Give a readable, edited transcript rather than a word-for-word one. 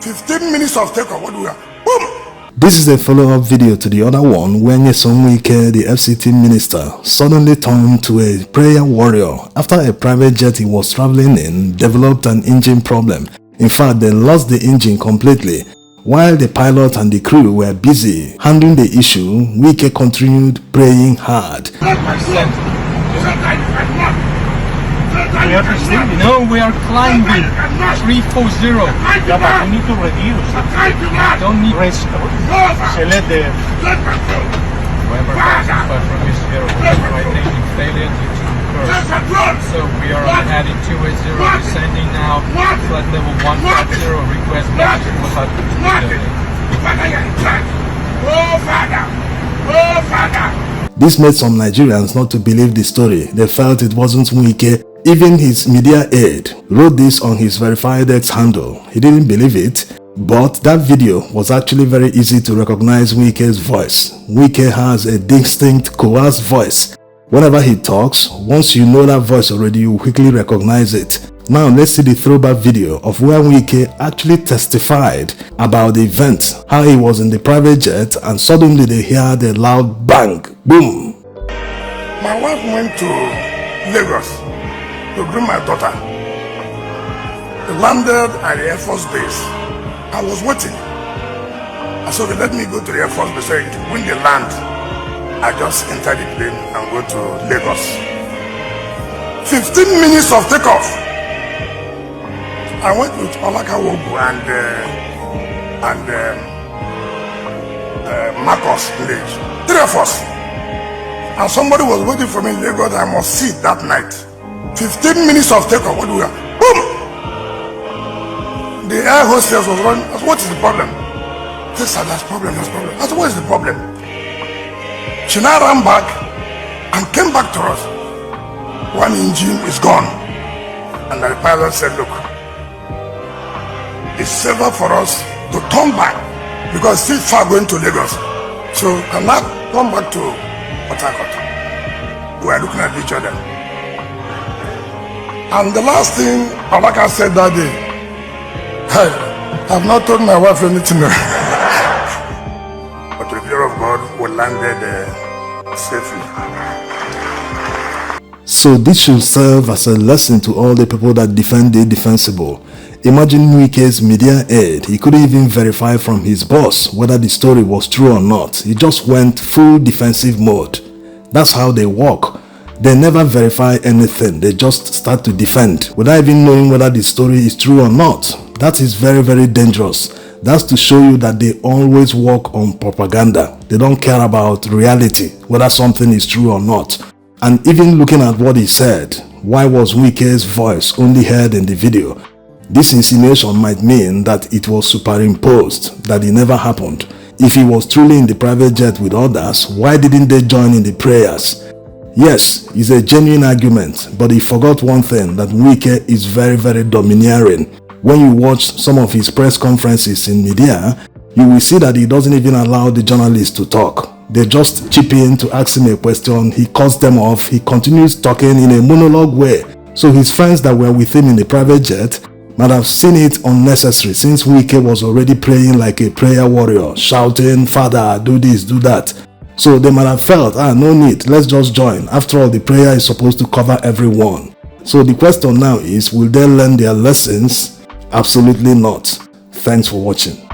15 minutes of takeoff. What do we have? Boom! This is a follow-up video to the other one when Wike, the FCT minister, suddenly turned to a prayer warrior after a private jet he was traveling in developed an engine problem. In fact, they lost the engine completely. While the pilot and the crew were busy handling the issue, Wike continued praying hard. No, we are climbing 340. Yeah, but we need to reduce. Don't need rest. Select the whoever from this zero. Right taking failure to first. So we are on heading 280, descending now. Flight level 150. Request message will have to This made some Nigerians not to believe the story. They felt it wasn't Wike. Even his media aide wrote this on his verified X handle. He didn't believe it, but that video was actually very easy to recognize Wike's voice. Wike has a distinct, coarse voice. Whenever he talks, once you know that voice already, you quickly recognize it. Now let's see the throwback video of where Wike actually testified about the event, how he was in the private jet and suddenly they heard a loud bang, boom. My wife went to Lagos to bring my daughter. We landed at the Air Force Base. I was waiting. I said, okay, let me go to the Air Force Base. So when they land, I just enter the plane and go to Lagos. 15 minutes of takeoff. I went with Olaka Wogu and Marcos village. 3 of us. And somebody was waiting for me in Lagos. I must see it that night. 15 minutes of takeoff. What do we have? Boom! The air hostess was running. I said, what is the problem? She said, there's problem, there's problem. I said, what is the problem? She now ran back and came back to us. One engine is gone. And the pilot said, look, it's safer for us to turn back because it's still far going to Lagos. So can I come back to Port Harcourt? We are looking at each other. And the last thing Alaka said that day, hey, I've not told my wife anything. But to the glory of God, we landed safely. So this should serve as a lesson to all the people that defend the defensible. Imagine Wike's media aide. He couldn't even verify from his boss whether the story was true or not. He just went full defensive mode. That's how they work. They never verify anything. They just start to defend without even knowing whether the story is true or not. That is very, very dangerous. That's to show you that they always work on propaganda. They don't care about reality, whether something is true or not. And even looking at what he said, why was Wike's voice only heard in the video? This insinuation might mean that it was superimposed, that it never happened. If he was truly in the private jet with others, why didn't they join in the prayers? Yes, it's a genuine argument, but he forgot one thing, that Wike is very, very domineering. When you watch some of his press conferences in media, you will see that he doesn't even allow the journalists to talk. They just chip in to ask him a question, he cuts them off, he continues talking in a monologue way. So his friends that were with him in the private jet might have seen it unnecessary since Wike was already praying like a prayer warrior, shouting, Father, do this, do that. So they might have felt, no need, let's just join. After all, the prayer is supposed to cover everyone. So the question now is, will they learn their lessons? Absolutely not. Thanks for watching.